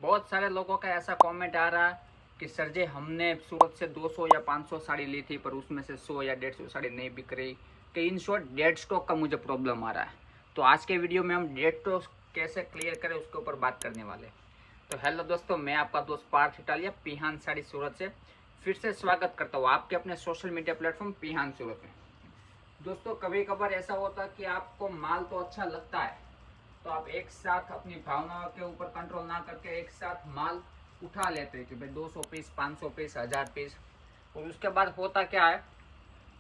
बहुत सारे लोगों का ऐसा कमेंट आ रहा है कि सर जी हमने सूरत से 200 या 500 साड़ी ली थी पर उसमें से 100 या 150 साड़ी नहीं बिक रही, कि इन शॉर्ट डेड स्टॉक का मुझे प्रॉब्लम आ रहा है। तो आज के वीडियो में हम डेड स्टॉक कैसे क्लियर करें उसके ऊपर बात करने वाले। तो हेलो दोस्तों, मैं आपका दोस्त पार्थ इटालिया पीहान साड़ी सूरत से फिर से स्वागत करता हूँ आपके अपने सोशल मीडिया प्लेटफॉर्म पीहान सूरत में। दोस्तों, कभी कभार ऐसा होता है कि आपको माल तो अच्छा लगता है तो आप एक साथ अपनी भावनाओं के ऊपर कंट्रोल ना करके एक साथ माल उठा लेते हैं कि भाई 200 पीस, 500 पीस, 1000 पीस। और उसके बाद होता क्या है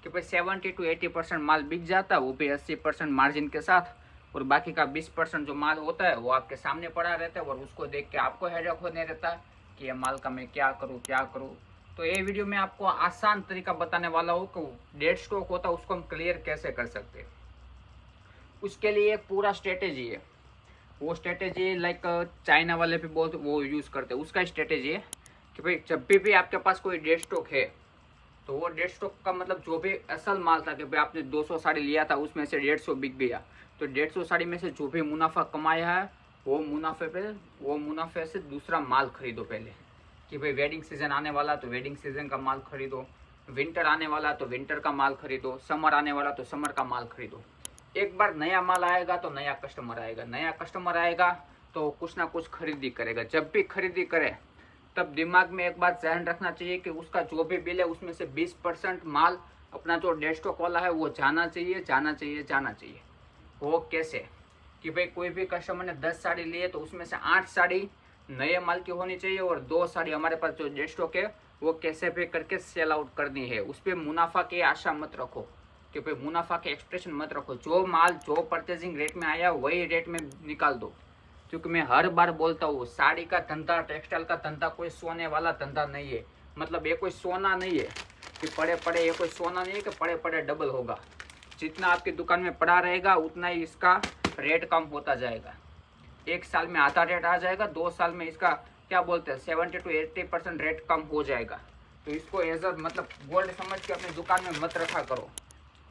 कि भाई 70 to 80% माल बिक जाता है, वो भी 80% मार्जिन के साथ, और बाकी का 20% जो माल होता है वो आपके सामने पड़ा रहता है और उसको देख के आपको हेडेक होने रहता है कि ये माल का मैं क्या करूँ। तो ये वीडियो में आपको आसान तरीका बताने वाला हूँ कि डेड स्टॉक होता है उसको हम क्लियर कैसे कर सकते हैं। उसके लिए एक पूरा स्ट्रेटेजी है। वो स्ट्रेटेजी लाइक चाइना वाले भी बहुत वो यूज़ करते हैं। उसका स्ट्रेटेजी है कि भाई जब भी आपके पास कोई डेड स्टॉक है तो वो डेड स्टॉक का मतलब जो भी असल माल था कि भाई आपने 200 साड़ी लिया था उसमें से 150 बिक गया, तो 150 साड़ी में से जो भी मुनाफा कमाया है वो मुनाफे से दूसरा माल खरीदो पहले। कि भाई वेडिंग सीजन आने वाला तो वेडिंग सीजन का माल खरीदो, विंटर आने वाला तो विंटर का माल खरीदो, समर आने वाला तो समर का माल खरीदो। एक बार नया माल आएगा तो नया कस्टमर आएगा तो कुछ ना कुछ खरीदी करेगा। जब भी खरीदी करे तब दिमाग में एक बात ध्यान रखना चाहिए कि उसका जो भी बिल है उसमें से 20% माल अपना जो डेड स्टॉक वाला है वो जाना चाहिए। वो कैसे कि भाई कोई भी कस्टमर ने 10 साड़ी ली है तो उसमें से 8 साड़ी नए माल की होनी चाहिए और 2 साड़ी हमारे पास जो डेड स्टॉक है वो कैसे भी करके सेल आउट करनी है। उस पर मुनाफा की आशा मत रखो कि भाई मुनाफा के एक्सप्रेशन मत रखो। जो माल जो परचेजिंग रेट में आया वही रेट में निकाल दो। क्योंकि मैं हर बार बोलता हूँ साड़ी का धंधा, टेक्सटाइल का धंधा कोई सोने वाला धंधा नहीं है। मतलब ये कोई सोना नहीं है कि पड़े पड़े, ये कोई सोना नहीं है कि पड़े पड़े डबल होगा। जितना आपकी दुकान में पड़ा रहेगा उतना ही इसका रेट कम होता जाएगा। एक साल में आधा रेट आ जाएगा, 2 साल में इसका क्या बोलते हैं 70 to 80% रेट कम हो जाएगा। तो इसको एज अ मतलब गोल्ड समझ के अपनी दुकान में मत रखा करो।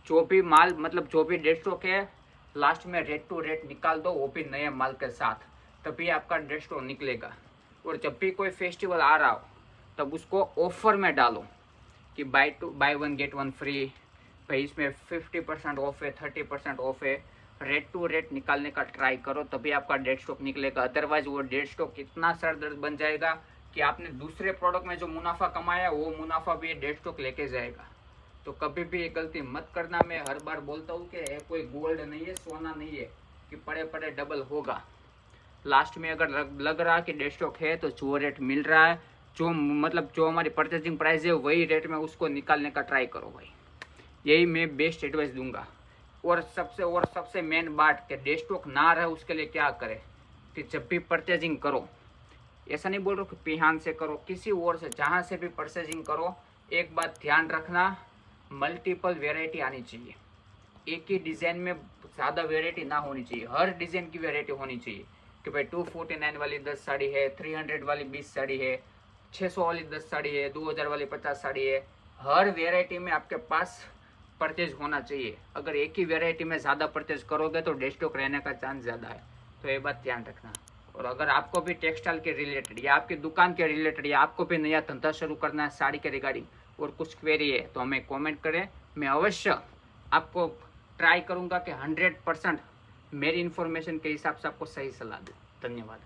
जो भी माल मतलब जो भी डेड स्टॉक है लास्ट में रेट टू रेट निकाल दो, वो भी नए माल के साथ, तभी आपका डेड स्टॉक निकलेगा। और जब भी कोई फेस्टिवल आ रहा हो तब उसको ऑफर में डालो कि by one get one free, भाई इसमें 50% ऑफ है, 30% ऑफ है। रेट टू रेट निकालने का ट्राई करो तभी आपका डेड स्टॉक निकलेगा। अदरवाइज वो डेड स्टॉक इतना सरदर्द बन जाएगा कि आपने दूसरे प्रोडक्ट में जो मुनाफा कमाया वो मुनाफा भी डेड स्टॉक लेके जाएगा। तो कभी भी ये गलती मत करना। मैं हर बार बोलता हूँ कि ये कोई गोल्ड नहीं है, सोना नहीं है कि पड़े पड़े डबल होगा। लास्ट में अगर लग रहा कि डेड स्टॉक है तो जो रेट मिल रहा है, जो हमारी परचेजिंग प्राइस है वही रेट में उसको निकालने का ट्राई करो भाई। यही मैं बेस्ट एडवाइस दूंगा। और सबसे मेन बात कि डेड स्टॉक ना रहे उसके लिए क्या करें कि जब भी परचेजिंग करो, ऐसा नहीं बोल रहा कि पिहान से करो, किसी और से जहाँ से भी परचेजिंग करो, एक बात ध्यान रखना, मल्टीपल वेराइटी आनी चाहिए। एक ही डिज़ाइन में ज़्यादा वेराइटी ना होनी चाहिए, हर डिज़ाइन की वेराइटी होनी चाहिए। कि भाई 249 वाली 10 साड़ी है, 300 वाली 20 साड़ी है, 600 वाली 10 साड़ी है, 2000 वाली 50 साड़ी है। हर वेराइटी में आपके पास परचेज होना चाहिए। अगर एक ही वेराइटी में ज़्यादा परचेज करोगे तो डेड स्टॉक रहने का चांस ज़्यादा है। तो ये बात ध्यान रखना। और अगर आपको भी टेक्सटाइल के रिलेटेड या आपकी दुकान के रिलेटेड या आपको भी नया धंधा शुरू करना है साड़ी के रिगार्डिंग और कुछ क्वेरी है तो हमें कमेंट करें। मैं अवश्य आपको ट्राई करूंगा कि 100% मेरी इन्फॉर्मेशन के हिसाब से आपको सही सलाह दूँ। धन्यवाद।